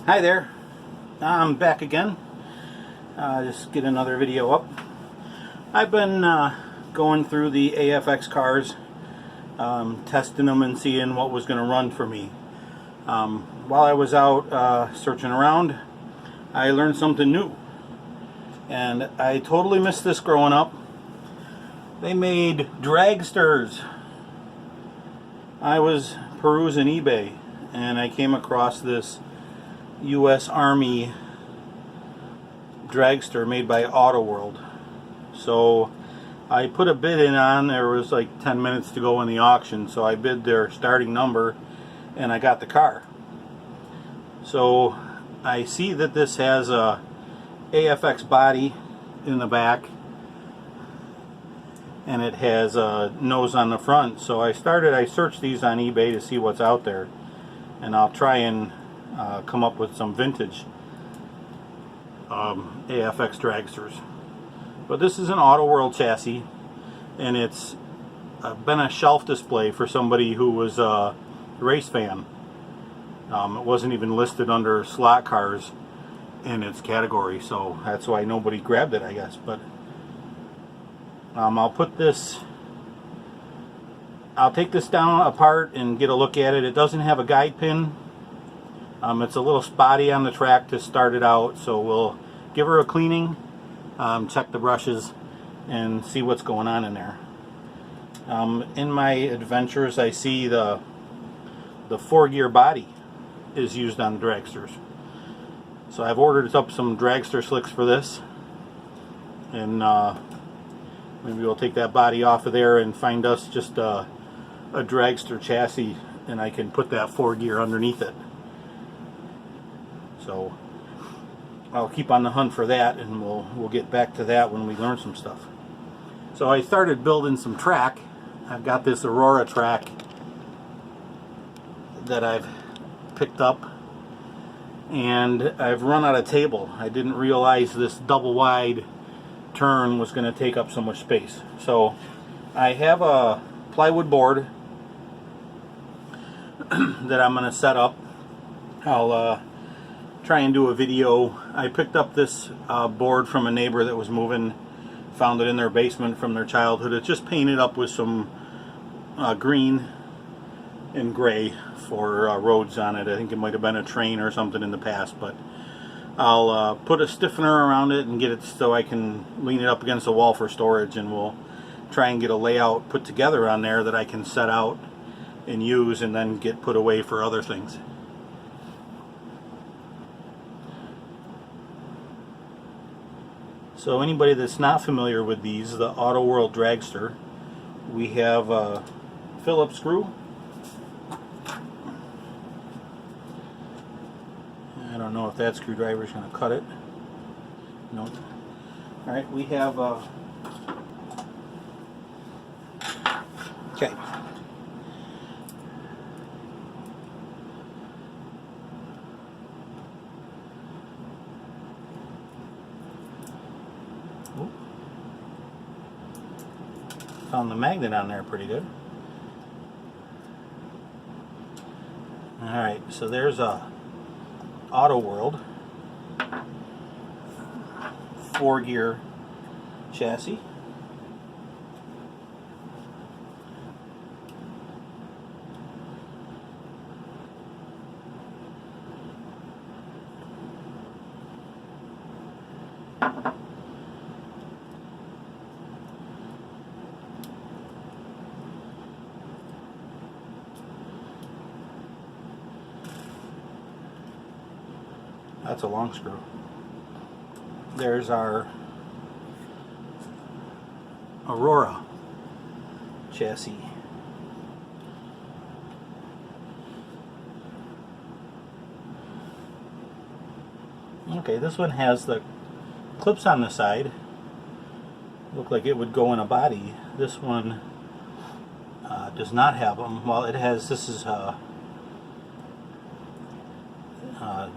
Hi there, I'm back again. Just get another video up. I've been going through the AFX cars, testing them and seeing what was going to run for me. While I was out searching around, I learned something new. And I totally missed this growing up. They made dragsters. I was perusing eBay and I came across this U.S. Army dragster made by Auto World. So I put a bid in on. There was like 10 minutes to go in the auction, so I bid their starting number and I got the car. So I see that this has a AFX body in the back and it has a nose on the front. So I searched these on eBay to see what's out there, and I'll try and come up with some vintage AFX dragsters. But this is an Auto World chassis, and it's been a shelf display for somebody who was a race fan. It wasn't even listed under slot cars in its category, so that's why nobody grabbed it, I guess. But I'll take this down apart and get a look at it. It doesn't have a guide pin. It's a little spotty on the track to start it out, so we'll give her a cleaning, check the brushes, and see what's going on in there. In my adventures, I see the 4-gear body is used on dragsters. So I've ordered up some dragster slicks for this, and maybe we'll take that body off of there and find us just a dragster chassis, and I can put that 4-gear underneath it. So I'll keep on the hunt for that, and we'll get back to that when we learn some stuff. So I started building some track. I've got this Aurora track that I've picked up, and I've run out of table. I didn't realize this double wide turn was going to take up so much space. So I have a plywood board that I'm going to set up. I'll try and do a video. I picked up this board from a neighbor that was moving, found it in their basement from their childhood. It's just painted up with some green and gray for roads on it. I think it might have been a train or something in the past, but I'll put a stiffener around it and get it so I can lean it up against the wall for storage, and we'll try and get a layout put together on there that I can set out and use and then get put away for other things. So anybody that's not familiar with these, the Auto World Dragster, we have a Phillips screw. I don't know if that screwdriver is going to cut it. No. Alright, we have okay. Found the magnet on there pretty good. Alright, so there's a Auto World 4-gear chassis. That's a long screw. There's our Aurora chassis. Okay, this one has the clips on the side. Look like it would go in a body. This one does not have them. Well, it has. This is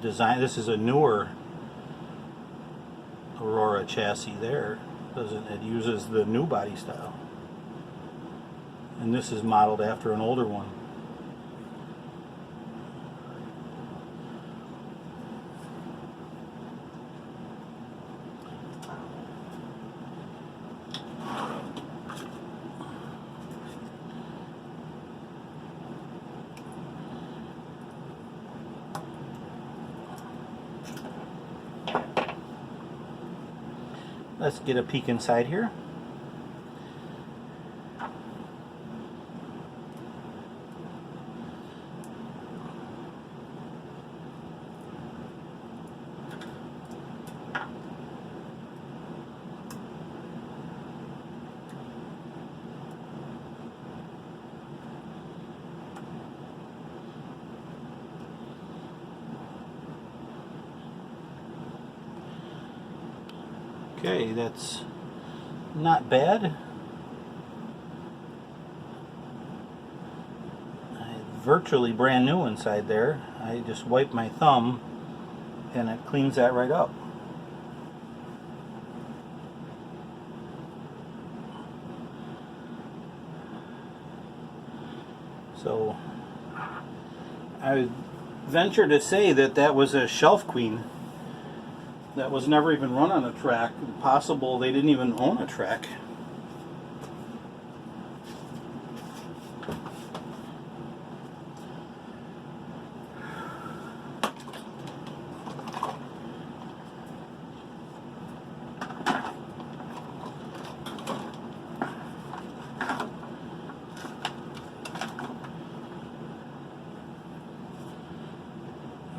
design. This is a newer Aurora chassis. There, doesn't it uses the new body style, and this is modeled after an older one. let's get a peek inside here. Okay, that's not bad. Virtually brand new inside there. I just wipe my thumb and it cleans that right up. So I would venture to say that that was a shelf queen that was never even run on a track. Possible they didn't even own a track.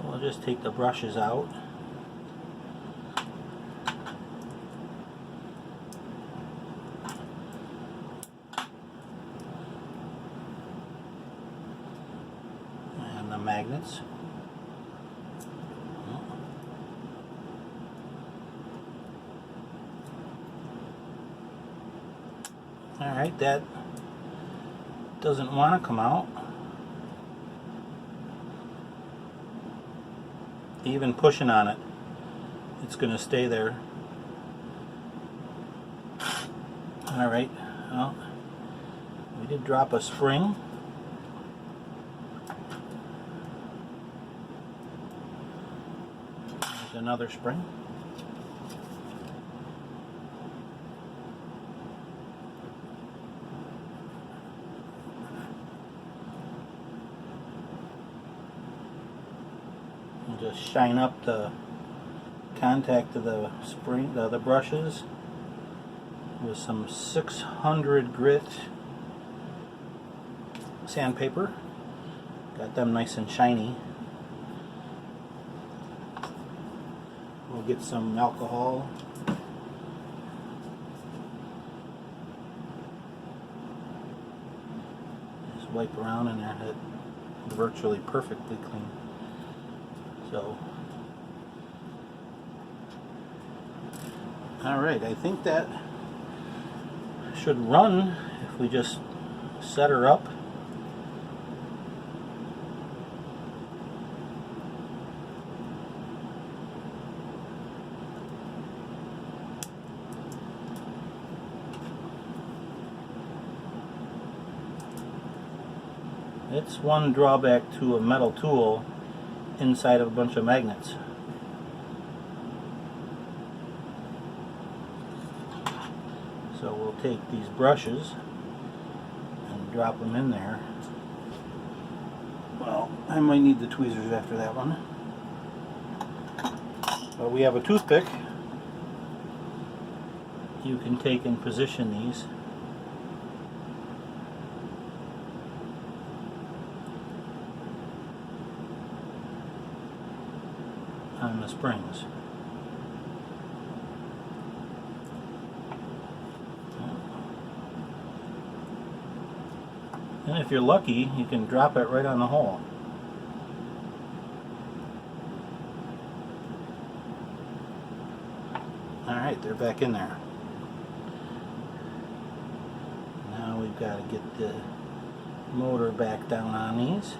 We'll just take the brushes out. The magnets. Alright, that doesn't want to come out. Even pushing on it, it's going to stay there. Alright, well, we did drop a spring. Another spring. We'll just shine up the contact of the spring, the brushes with some 600 grit sandpaper. Got them nice and shiny. We'll get some alcohol. Just wipe around in there. It's virtually perfectly clean. So, alright, I think that should run if we just set her up. It's one drawback to a metal tool inside of a bunch of magnets. So we'll take these brushes and drop them in there. Well, I might need the tweezers after that one. But we have a toothpick. You can take and position these. On the springs. And if you're lucky, you can drop it right on the hole. Alright, they're back in there. Now we've got to get the motor back down on these.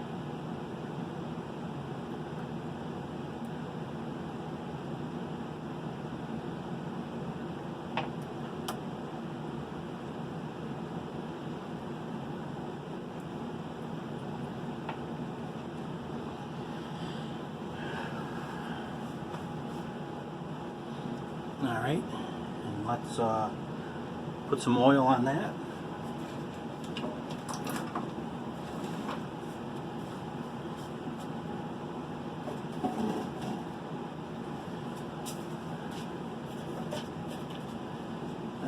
Alright, and let's put some oil on that.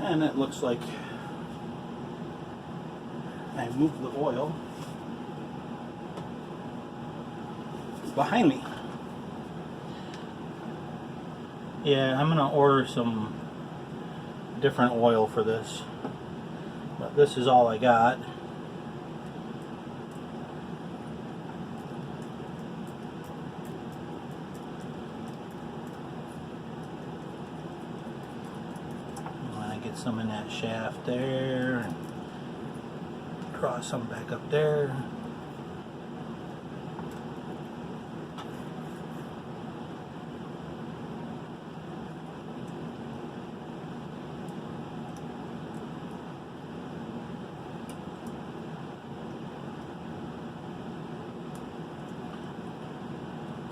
And it looks like I moved the oil behind me. Yeah, I'm gonna order some different oil for this, but this is all I got. Get some in that shaft there, and draw some back up there.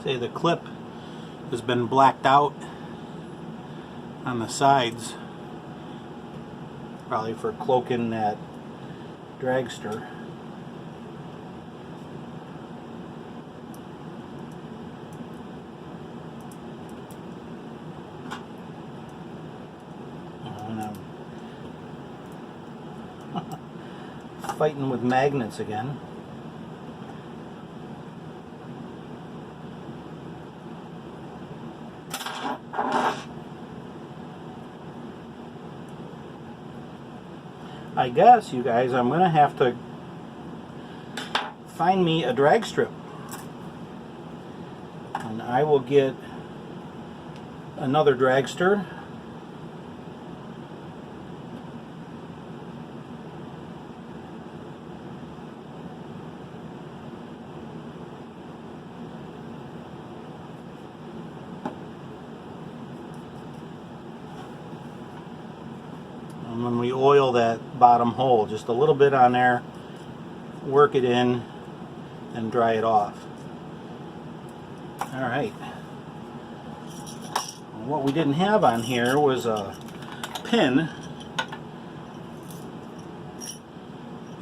Say the clip has been blacked out on the sides, probably for cloaking that dragster. And I'm fighting with magnets again. I guess, you guys, I'm going to have to find me a drag strip. And I will get another dragster. And when we oil that bottom hole, just a little bit on there, work it in and dry it off. Alright. What we didn't have on here was a pin,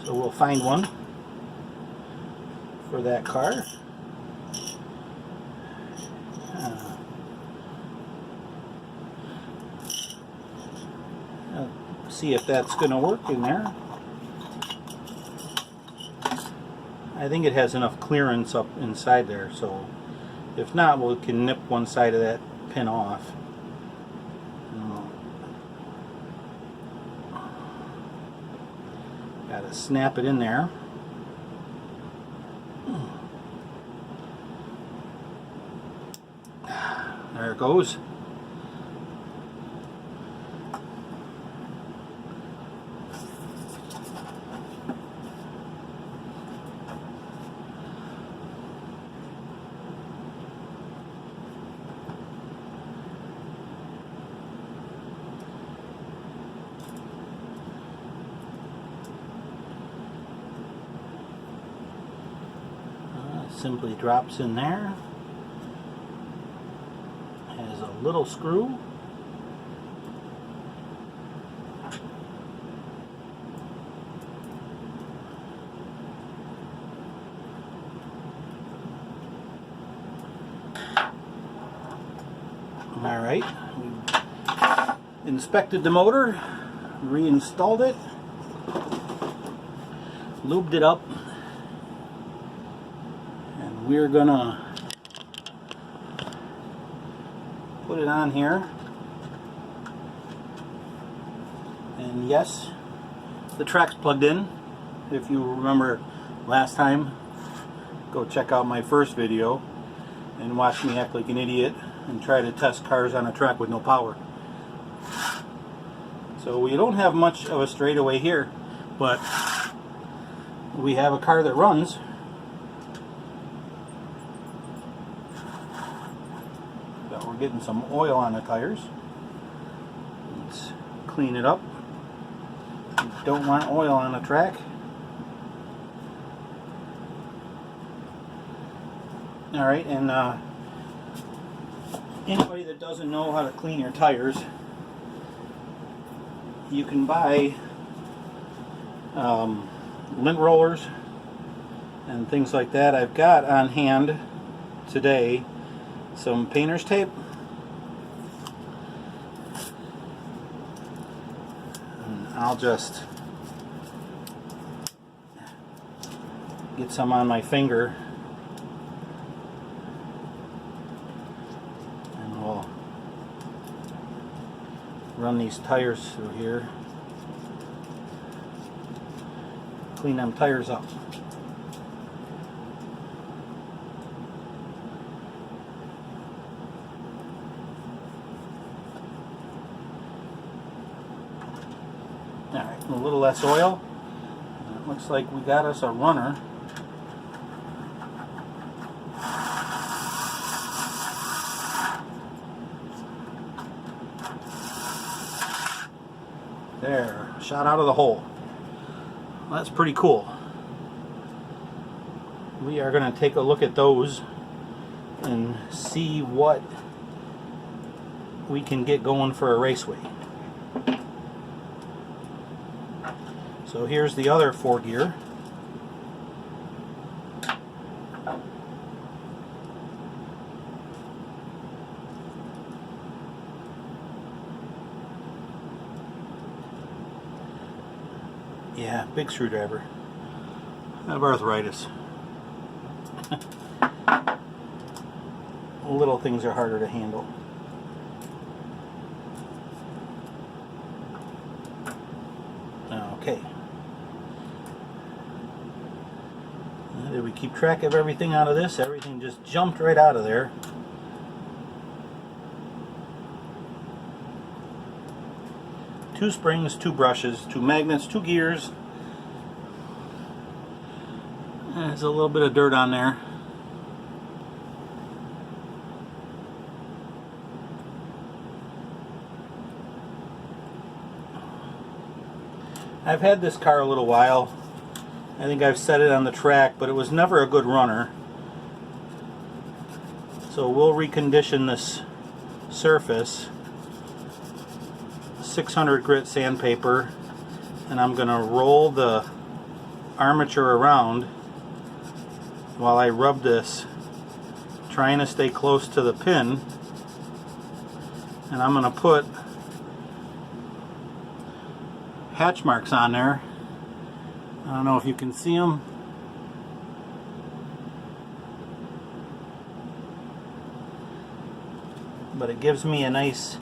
so we'll find one for that car. See if that's going to work in there. I think it has enough clearance up inside there, so if not, we can nip one side of that pin off. Got to snap it in there. There it goes. Simply drops in there. Has a little screw. Alright, we inspected the motor, reinstalled it, lubed it up. We're gonna put it on here, and yes, the track's plugged in. If you remember last time, go check out my first video and watch me act like an idiot and try to test cars on a track with no power. So we don't have much of a straightaway here, but we have a car that runs. We're getting some oil on the tires. Let's clean it up. You don't want oil on the track. Alright, and anybody that doesn't know how to clean your tires, you can buy lint rollers and things like that. I've got on hand today some painter's tape. I'll just get some on my finger and we'll run these tires through here. Clean them tires up. Alright, a little less oil. It looks like we got us a runner. There, shot out of the hole. Well, that's pretty cool. We are going to take a look at those and see what we can get going for a raceway. So here's the other 4-gear. Yeah, big screwdriver. I have arthritis. Little things are harder to handle. Okay. Did we keep track of everything out of this? Everything just jumped right out of there. Two springs, 2 brushes, 2 magnets, 2 gears. There's a little bit of dirt on there. I've had this car a little while. I think I've set it on the track, but it was never a good runner. So we'll recondition this surface. 600 grit sandpaper, and I'm going to roll the armature around while I rub this, trying to stay close to the pin. And I'm going to put hatch marks on there. I don't know if you can see them. But it gives me a nice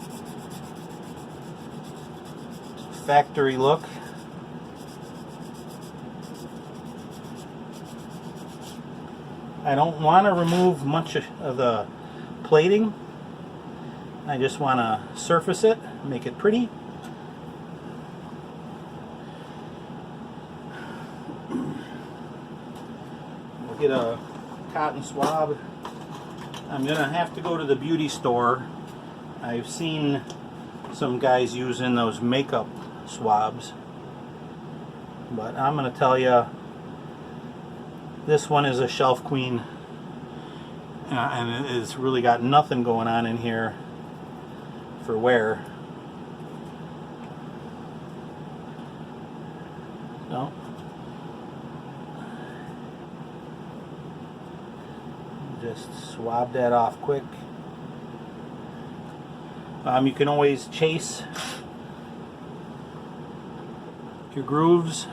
factory look. I don't want to remove much of the plating. I just want to surface it, make it pretty. We'll get a cotton swab. I'm gonna have to go to the beauty store. I've seen some guys using those makeup swabs, but I'm going to tell you, this one is a shelf queen, and it has really got nothing going on in here for wear. No. Just swab that off quick. You can always chase your grooves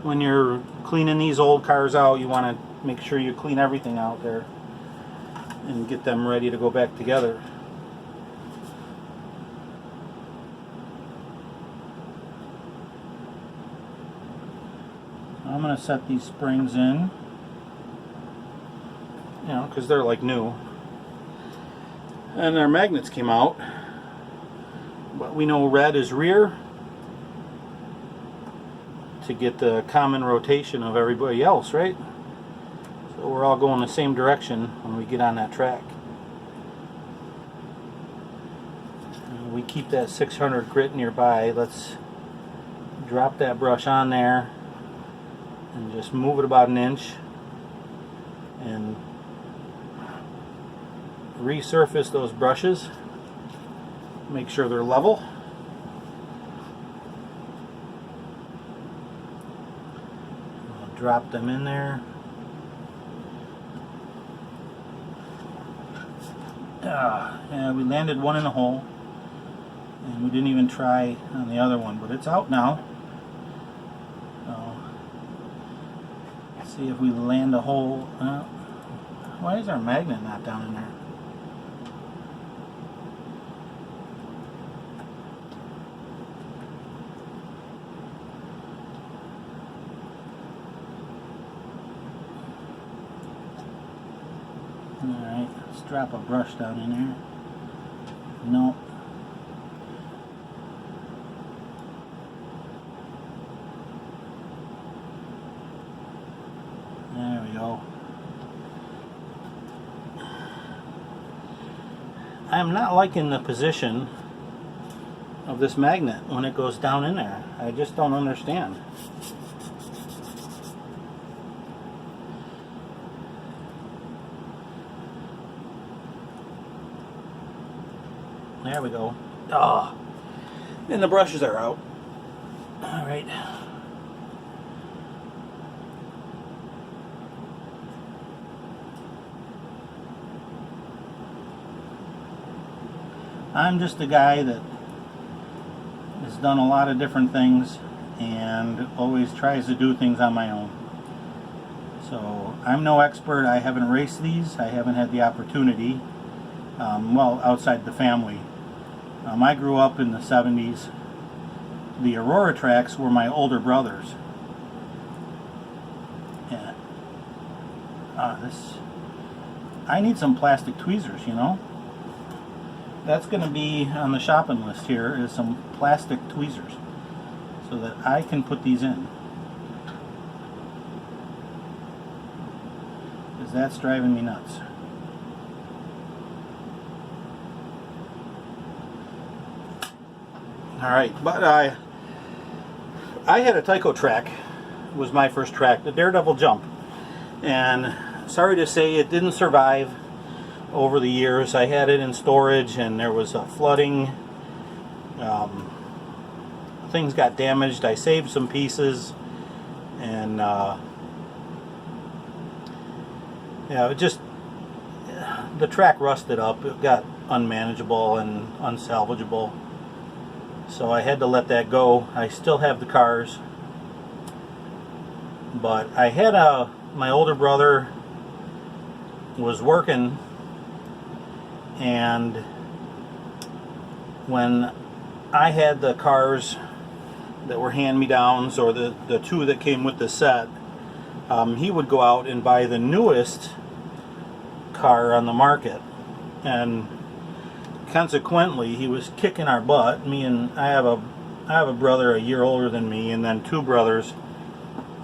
when you're cleaning these old cars out. You want to make sure you clean everything out there and get them ready to go back together. I'm going to set these springs in, you know, because they're like new. And our magnets came out, but we know red is rear to get the common rotation of everybody else, right? So we're all going the same direction when we get on that track. And we keep that 600 grit nearby. Let's drop that brush on there and just move it about an inch and resurface those brushes. Make sure they're level. I'll drop them in there. Yeah, we landed one in the hole. And we didn't even try on the other one, but it's out now. So, let's see if we land a hole. Why is our magnet not down in there? Alright, let's drop a brush down in there. Nope. There we go. I'm not liking the position of this magnet when it goes down in there. I just don't understand. There we go. Oh, and the brushes are out. All right. I'm just a guy that has done a lot of different things and always tries to do things on my own. So I'm no expert. I haven't raced these. I haven't had the opportunity. Well, outside the family. I grew up in the 70s. The Aurora tracks were my older brothers. Yeah. I need some plastic tweezers, you know. That's going to be on the shopping list here, is some plastic tweezers so that I can put these in. Because that's driving me nuts. Alright, but I had a Tyco track. It was my first track, the Daredevil Jump. And sorry to say it didn't survive over the years. I had it in storage and there was flooding. Things got damaged. I saved some pieces and yeah, the track rusted up. It got unmanageable and unsalvageable. So I had to let that go. I still have the cars, but I had my older brother was working, and when I had the cars that were hand-me-downs, or the two that came with the set, he would go out and buy the newest car on the market, and consequently he was kicking our butt. I have a brother a year older than me, and then two brothers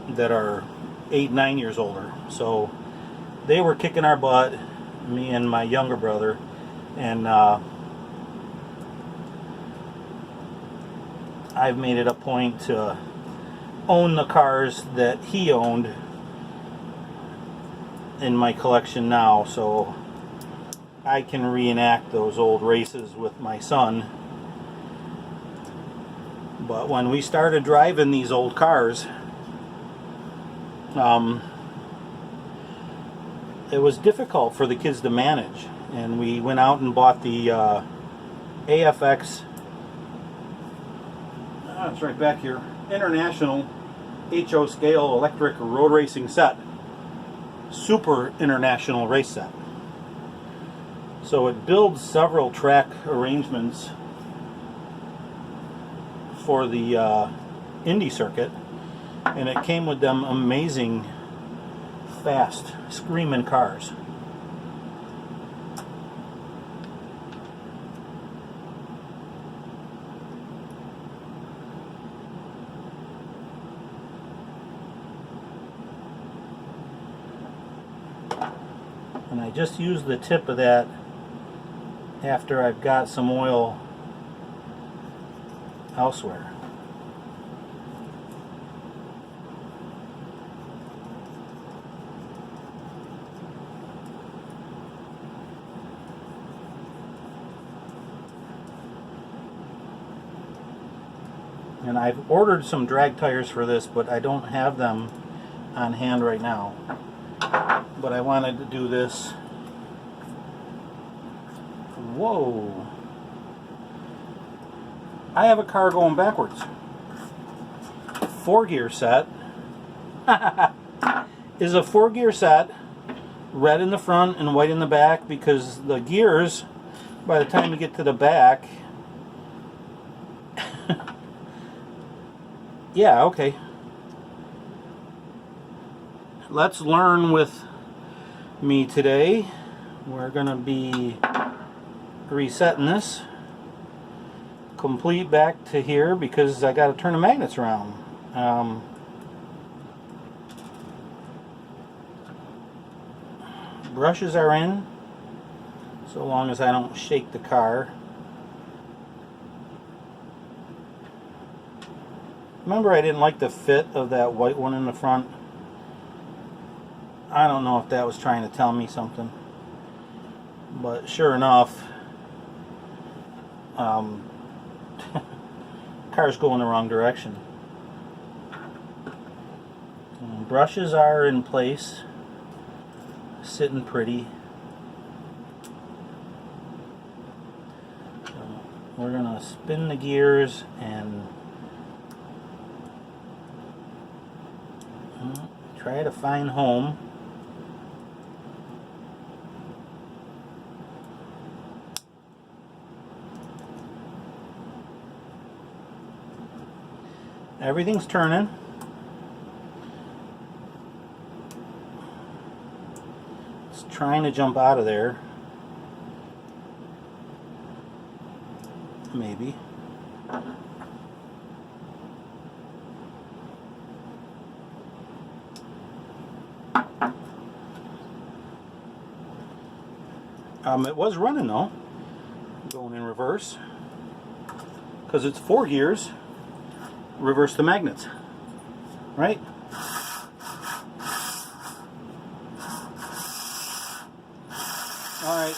that are 8-9 years older. So they were kicking our butt, me and my younger brother, and I've made it a point to own the cars that he owned in my collection now, so I can reenact those old races with my son. But when we started driving these old cars, it was difficult for the kids to manage, and we went out and bought the AFX, it's right back here, International HO Scale Electric Road Racing Set, Super International Race Set. So it builds several track arrangements for the Indy circuit, and it came with them amazing, fast, screaming cars. And I just used the tip of that after I've got some oil elsewhere. And I've ordered some drag tires for this, but I don't have them on hand right now. But I wanted to do this. Whoa. I have a car going backwards. 4-gear set. Is a 4-gear set, red in the front and white in the back, because the gears, by the time you get to the back, yeah, okay. Let's learn with me today. We're gonna be resetting this complete back to here because I got to turn the magnets around. Brushes are in, so long as I don't shake the car. Remember, I didn't like the fit of that white one in the front. I don't know if that was trying to tell me something, but sure enough, car's going the wrong direction. Brushes are in place, sitting pretty. So we're gonna spin the gears and try to find home. Everything's turning. It's trying to jump out of there. Maybe. It was running though, going in reverse, because it's 4 gears. Reverse the magnets, right? Alright,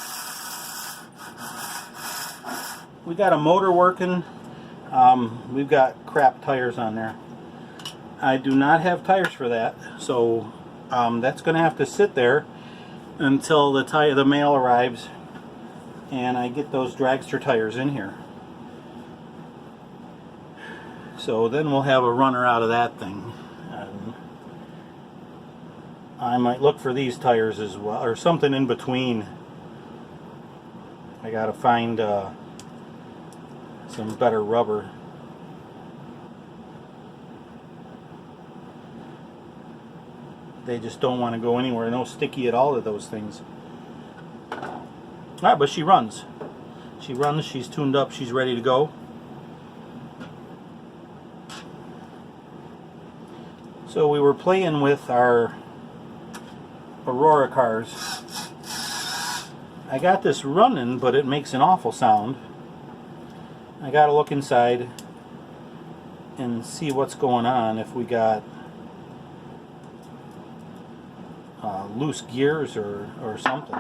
we got a motor working. We've got crap tires on there. I do not have tires for that, so that's going to have to sit there until the mail arrives and I get those Dragster tires in here. So then we'll have a runner out of that thing. I might look for these tires as well, or something in between. I gotta find some better rubber. They just don't want to go anywhere. No sticky at all to those things. Alright, but she runs. She runs, she's tuned up, she's ready to go. So we were playing with our Aurora cars. I got this running, but it makes an awful sound. I gotta look inside and see what's going on, if we got loose gears or something.